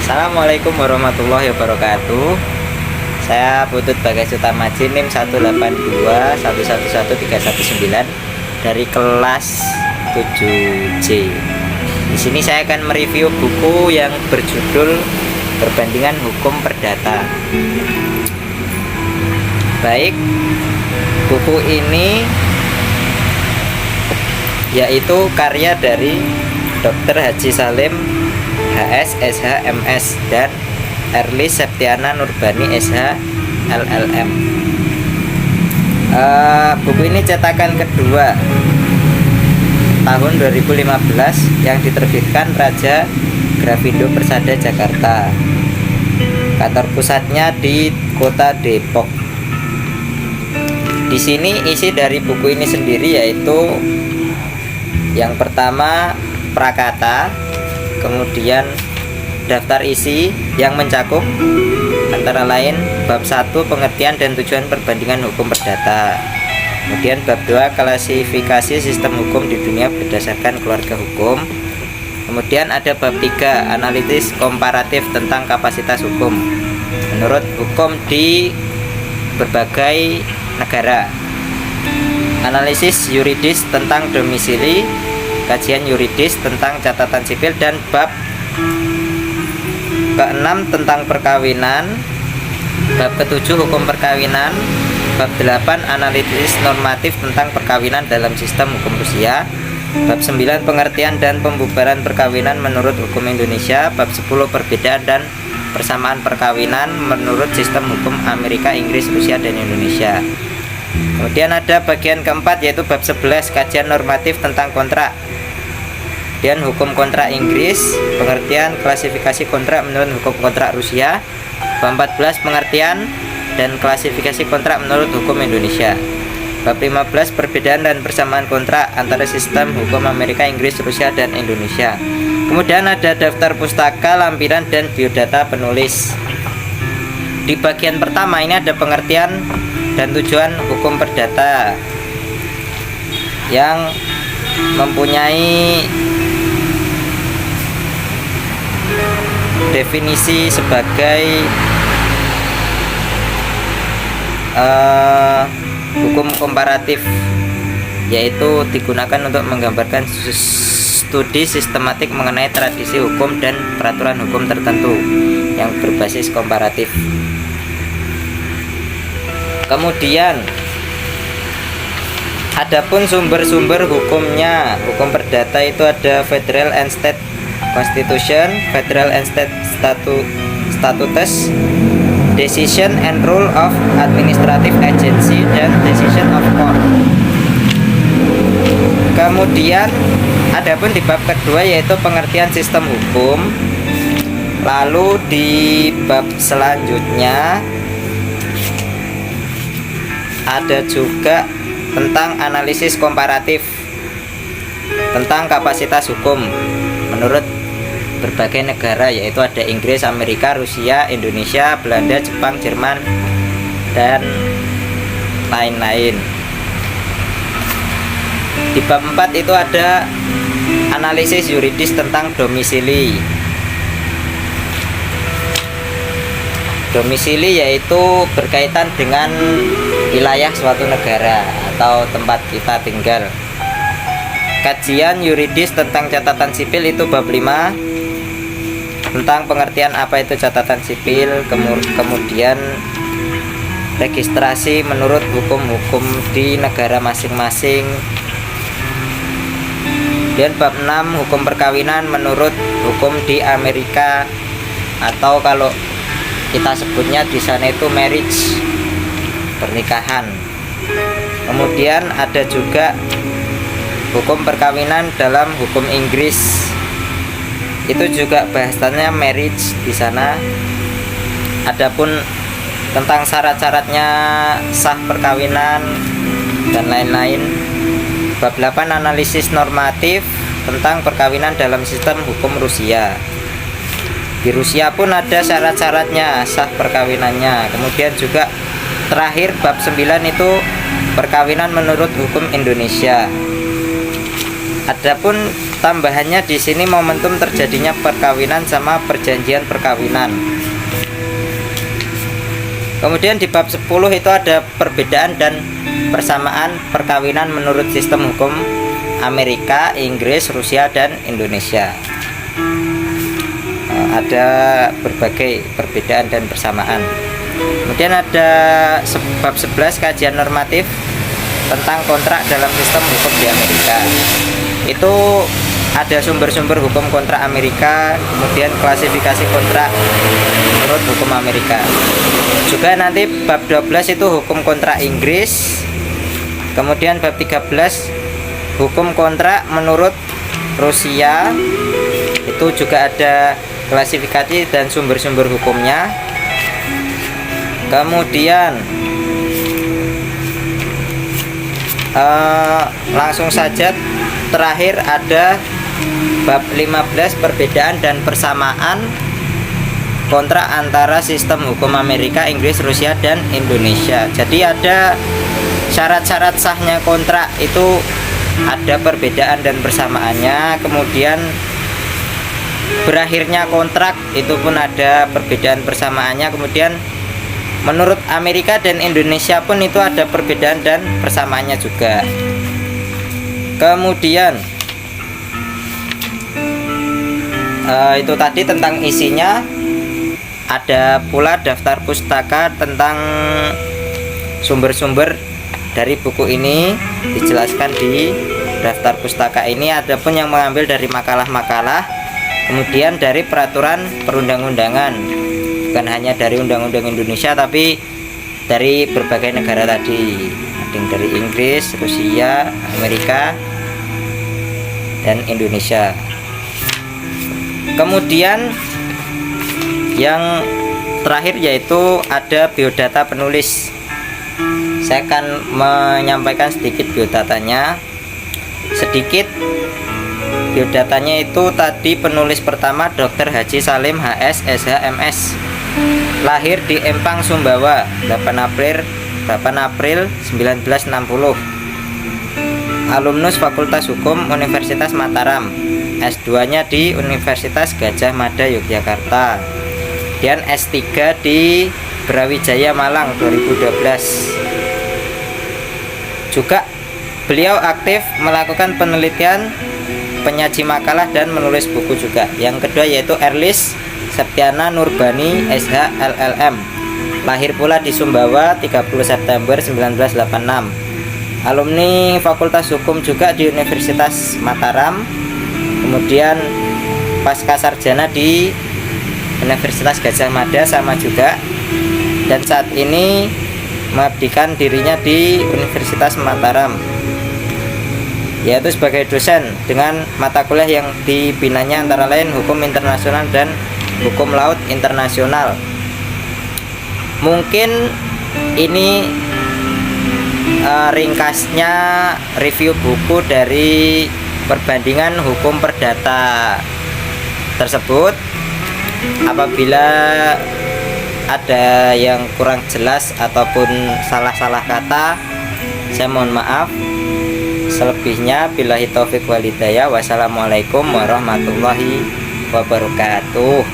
Assalamualaikum warahmatullahi wabarakatuh. Saya Putut Bagas Utamaji, NIM 182111319 dari kelas 7C. Di sini saya akan mereview buku yang berjudul Perbandingan Hukum Perdata. Baik, buku ini yaitu karya dari Dr. Haji Salim HS, SH, MS dan Erlis Septiana Nurbani, SH, LLM. Buku ini cetakan kedua tahun 2015 yang diterbitkan Raja Grafindo Persada Jakarta. Kantor pusatnya di Kota Depok. Di sini isi dari buku ini sendiri yaitu yang pertama prakata, kemudian daftar isi yang mencakup antara lain bab 1 pengertian dan tujuan perbandingan hukum perdata, kemudian bab 2 klasifikasi sistem hukum di dunia berdasarkan keluarga hukum, kemudian ada bab 3 analisis komparatif tentang kapasitas hukum menurut hukum di berbagai negara, analisis yuridis tentang domisili, kajian yuridis tentang catatan sipil, dan bab ke-6 tentang perkawinan, bab ke-7 hukum perkawinan, bab 8 analisis normatif tentang perkawinan dalam sistem hukum Rusia, bab 9 pengertian dan pembubaran perkawinan menurut hukum Indonesia, bab 10 perbedaan dan persamaan perkawinan menurut sistem hukum Amerika, Inggris, Rusia, dan Indonesia. Kemudian ada bagian keempat yaitu bab 11 kajian normatif tentang kontrak, kemudian hukum kontrak Inggris, pengertian klasifikasi kontrak menurut hukum kontrak Rusia, bab 14 pengertian dan klasifikasi kontrak menurut hukum Indonesia, bab 15 perbedaan dan persamaan kontrak antara sistem hukum Amerika, Inggris, Rusia, dan Indonesia. Kemudian ada daftar pustaka, lampiran, dan biodata penulis. Di bagian pertama ini ada pengertian dan tujuan hukum perdata yang mempunyai definisi sebagai hukum komparatif, yaitu digunakan untuk menggambarkan studi sistematik mengenai tradisi hukum dan peraturan hukum tertentu yang berbasis komparatif. Kemudian adapun sumber-sumber hukumnya, hukum perdata itu ada Federal and State Constitution, Federal and State Statutes, Decision and Rule of Administrative Agency, dan Decision of Court. Kemudian adapun di bab kedua yaitu pengertian sistem hukum. Lalu di bab selanjutnya ada juga tentang analisis komparatif tentang kapasitas hukum menurut berbagai negara, yaitu ada Inggris, Amerika, Rusia, Indonesia, Belanda, Jepang, Jerman, dan lain-lain. Di bab 4 itu ada analisis yuridis tentang domisili. Domisili yaitu berkaitan dengan wilayah suatu negara atau tempat kita tinggal. Kajian yuridis tentang catatan sipil itu bab 5 tentang pengertian apa itu catatan sipil, kemudian registrasi menurut hukum-hukum di negara masing-masing. Dan bab 6 hukum perkawinan menurut hukum di Amerika, atau kalau kita sebutnya di sana itu marriage, pernikahan. Kemudian ada juga hukum perkawinan dalam hukum Inggris, itu juga bahasannya marriage di sana. Adapun tentang syarat-syaratnya sah perkawinan dan lain-lain. Bab 8 analisis normatif tentang perkawinan dalam sistem hukum Rusia. Di Rusia pun ada syarat-syaratnya sah perkawinannya. Kemudian juga terakhir bab 9 itu perkawinan menurut hukum Indonesia. Adapun tambahannya di sini momentum terjadinya perkawinan sama perjanjian perkawinan. Kemudian di bab 10 itu ada perbedaan dan persamaan perkawinan menurut sistem hukum Amerika, Inggris, Rusia, dan Indonesia. Ada berbagai perbedaan dan persamaan. Kemudian ada bab 11 kajian normatif tentang kontrak dalam sistem hukum di Amerika. Itu ada sumber-sumber hukum kontrak Amerika, kemudian klasifikasi kontrak menurut hukum Amerika. Juga nanti bab 12 itu hukum kontrak Inggris. Kemudian bab 13 hukum kontrak menurut Rusia. Itu juga ada klasifikasi dan sumber-sumber hukumnya. Kemudian langsung saja terakhir ada bab 15 perbedaan dan persamaan kontrak antara sistem hukum Amerika, Inggris, Rusia, dan Indonesia. Jadi ada syarat-syarat sahnya kontrak itu ada perbedaan dan persamaannya. Kemudian berakhirnya kontrak itu pun ada perbedaan persamaannya. Kemudian menurut Amerika dan Indonesia pun itu ada perbedaan dan persamaannya juga. Kemudian itu tadi tentang isinya. Ada pula daftar pustaka tentang sumber-sumber dari buku ini dijelaskan di daftar pustaka ini. Ada pun yang mengambil dari makalah-makalah, kemudian dari peraturan perundang-undangan, bukan hanya dari undang-undang Indonesia tapi dari berbagai negara tadi. Ada yang dari Inggris, Rusia, Amerika, dan Indonesia. Kemudian yang terakhir yaitu ada biodata penulis. Saya akan menyampaikan sedikit biodatanya. Sedikit biodatanya itu tadi penulis pertama Dr. Haji Salim HS SH MS. Lahir di Empang, Sumbawa 8 April 1960. Alumnus Fakultas Hukum Universitas Mataram. S2-nya di Universitas Gadjah Mada Yogyakarta. Dan S3 di Brawijaya Malang 2012. Juga beliau aktif melakukan penelitian, penyaji makalah, dan menulis buku juga. Yang kedua yaitu Erlis Septiana Nurbani SH LLM. Lahir pula di Sumbawa 30 September 1986. Alumni Fakultas Hukum juga di Universitas Mataram. Kemudian pasca sarjana di Universitas Gadjah Mada sama juga. Dan saat ini mengabdikan dirinya di Universitas Mataram, yaitu sebagai dosen dengan mata kuliah yang dibinanya antara lain hukum internasional dan hukum laut internasional. Mungkin ini ringkasnya review buku dari perbandingan hukum perdata tersebut. Apabila ada yang kurang jelas ataupun salah-salah kata, saya mohon maaf. Selebihnya billahi taufik walhidayah. Wassalamualaikum warahmatullahi wabarakatuh.